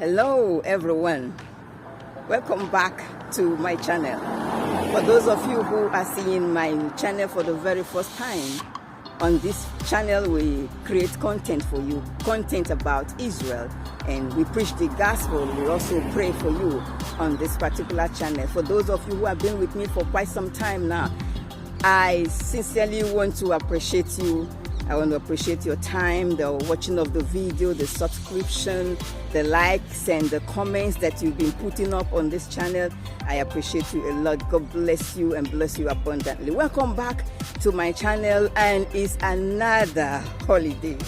Hello everyone, welcome back to my channel. For those of you who are seeing my channel for the very first time, on this channel we create content for you, content about Israel, and we preach the gospel. We also pray for you on this particular channel. For those of you who have been with me for quite some time now, I sincerely want to appreciate you. I want to appreciate your time, the watching of the video, the subscription, the likes and the comments that you've been putting up on this channel. I appreciate you a lot. God bless you and bless you abundantly. Welcome back to my channel, and it's another holiday.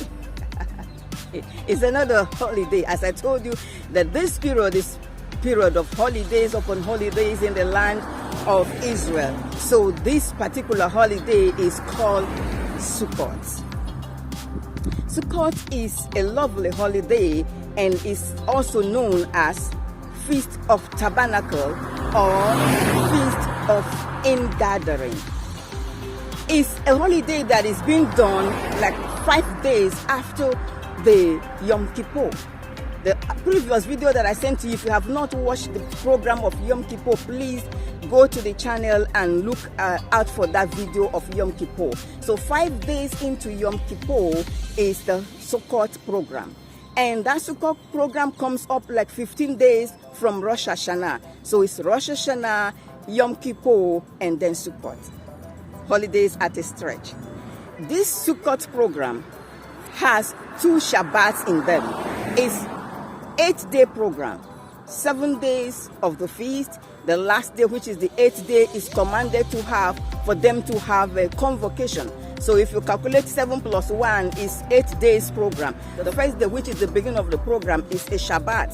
It's another holiday. As I told you that this period is period of holidays upon holidays in the land of Israel. So this particular holiday is called Sukkot. Sukkot is a lovely holiday and is also known as Feast of Tabernacle or Feast of Ingathering. It's a holiday that is being done like 5 days after the Yom Kippur. The previous video that I sent to you, if you have not watched the program of Yom Kippur, please go to the channel and look out for that video of Yom Kippur. So 5 days into Yom Kippur is the Sukkot program. And that Sukkot program comes up like 15 days from Rosh Hashanah. So it's Rosh Hashanah, Yom Kippur, and then Sukkot. Holidays at a stretch. This Sukkot program has 2 Shabbats in them. It's 8-day program, 7 days of the feast. The last day, which is the 8th day, is commanded for them to have a convocation. So if you calculate 7 plus 1 is 8 days program. The first day, which is the beginning of the program, is a Shabbat.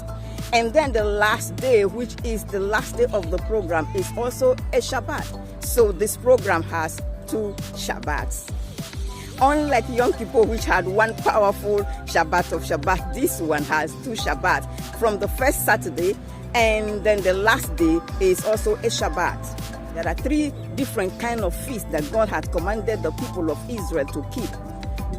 And then the last day, which is the last day of the program, is also a Shabbat. So this program has 2 Shabbats. Unlike Yom Kippur, which had 1 powerful Shabbat of Shabbat, this one has 2 Shabbats. From the first Saturday, and then the last day is also a Shabbat. There are 3 different kinds of feasts that God had commanded the people of Israel to keep.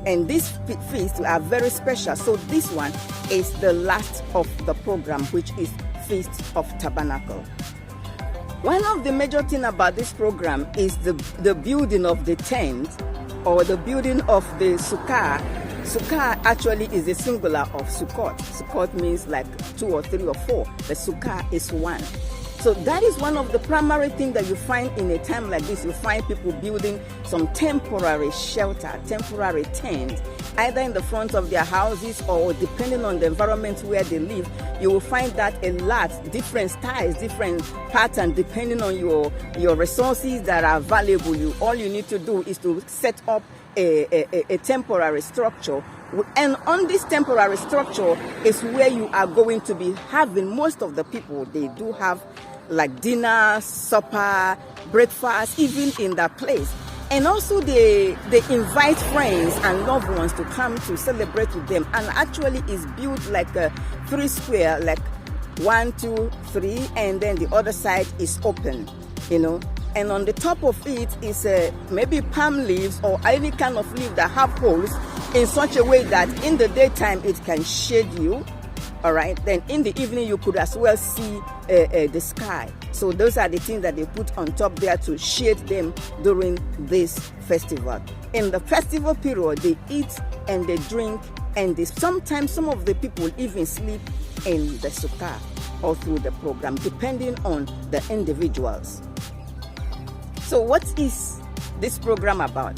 And these feasts are very special. So this one is the last of the program, which is Feast of Tabernacle. One of the major things about this program is the building of the tent, or the building of the Sukkah. Sukkah actually is a singular of Sukkot. Sukkot means like 2 or 3 or 4. The Sukkah is 1. So that is one of the primary things that you find in a time like this. You find people building some temporary shelter, temporary tent, either in the front of their houses or depending on the environment where they live. You will find that a lot, different styles, different patterns, depending on your resources that are valuable. All you need to do is to set up a temporary structure. And on this temporary structure is where you are going to be having most of the people. They do have like dinner, supper, breakfast, even in that place. And also they invite friends and loved ones to come to celebrate with them. And actually it's built like a 3 square, like 1, 2, 3, and then the other side is open, And on the top of it is maybe palm leaves or any kind of leaf that have holes in such a way that in the daytime it can shade you. All right, then in the evening you could as well see the sky. So those are the things that they put on top there to shade them during this festival. In the festival period, they eat and they drink, and sometimes some of the people even sleep in the sukkah or through the program, depending on the individuals. So what is this program about?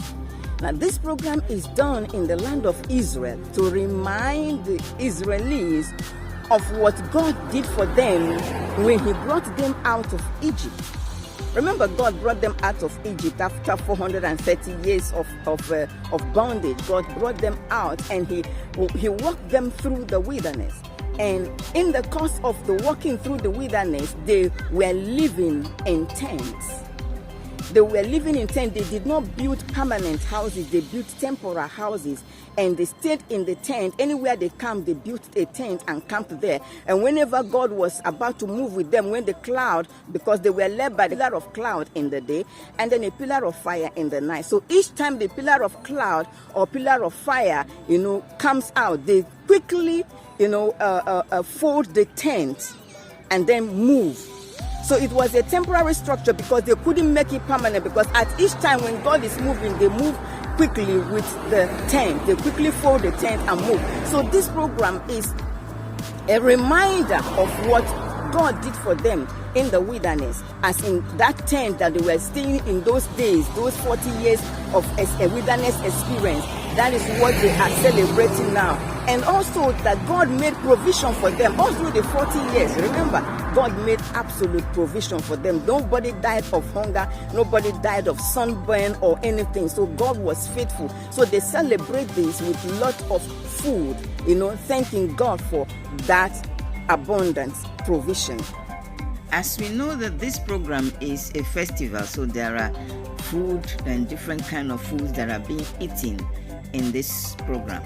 Now, this program is done in the land of Israel to remind the Israelis of what God did for them when He brought them out of Egypt. Remember, God brought them out of Egypt after 430 years of bondage. God brought them out, and He walked them through the wilderness. And in the course of the walking through the wilderness, they were living in tents. They were living in tents. They did not build permanent houses. They built temporary houses, and they stayed in the tent. Anywhere they camped, they built a tent and camped there. And whenever God was about to move with them, when the cloud, because they were led by the pillar of cloud in the day, and then a pillar of fire in the night. So each time the pillar of cloud or pillar of fire, comes out, they quickly fold the tent and then move. So it was a temporary structure because they couldn't make it permanent, because at each time when God is moving, they move quickly with the tent. They quickly fold the tent and move. So this program is a reminder of what God did for them in the wilderness, as in that tent that they were staying in those days, those 40 years of a wilderness experience. That is what they are celebrating now. And also that God made provision for them all through the 40 years. Remember, God made absolute provision for them. Nobody died of hunger. Nobody died of sunburn or anything. So God was faithful. So they celebrate this with a lot of food, thanking God for that abundant provision. As we know that this program is a festival, so there are food and different kind of foods that are being eaten in this program.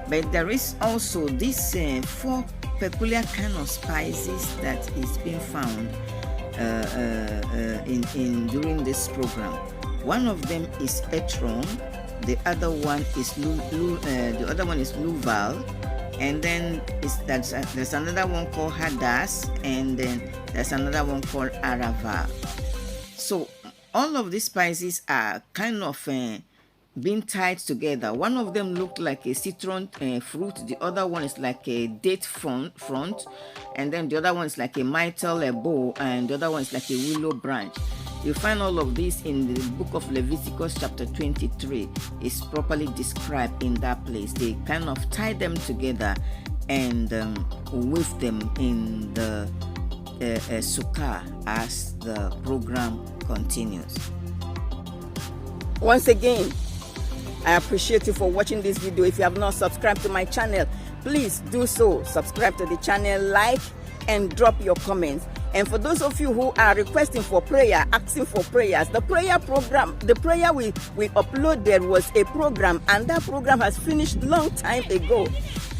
But there is also this 4 peculiar kind of spices that is being found in during this program. One of them is etron, the other one is luval, and then there's another one called hadas, and then there's another one called arava. So all of these spices are kind of being tied together. One of them looked like a citron fruit, the other one is like a date front, and then the other one is like a myrtle bow, and the other one is like a willow branch. You find all of this in the book of Leviticus chapter 23. It's properly described in that place. They kind of tie them together and weave them in the Sukkot as the program continues. Once again, I appreciate you for watching this video. If you have not subscribed to my channel, please do so. Subscribe to the channel, like, and drop your comments. And for those of you who are requesting for prayer, asking for prayers, the prayer program, the prayer we uploaded was a program, and that program has finished long time ago.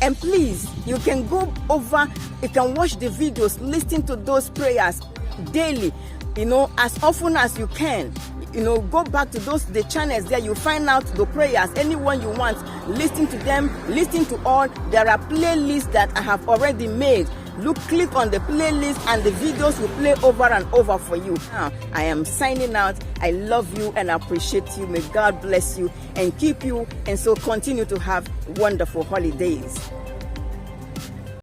And please, you can go over, you can watch the videos, listen to those prayers daily, as often as you can. Go back to the channels there. You find out the prayers, anyone you want, listen to them, listen to all. There are playlists that I have already made. Click on the playlist and the videos will play over and over for you. Now, I am signing out. I love you and appreciate you. May God bless you and keep you, and so continue to have wonderful holidays.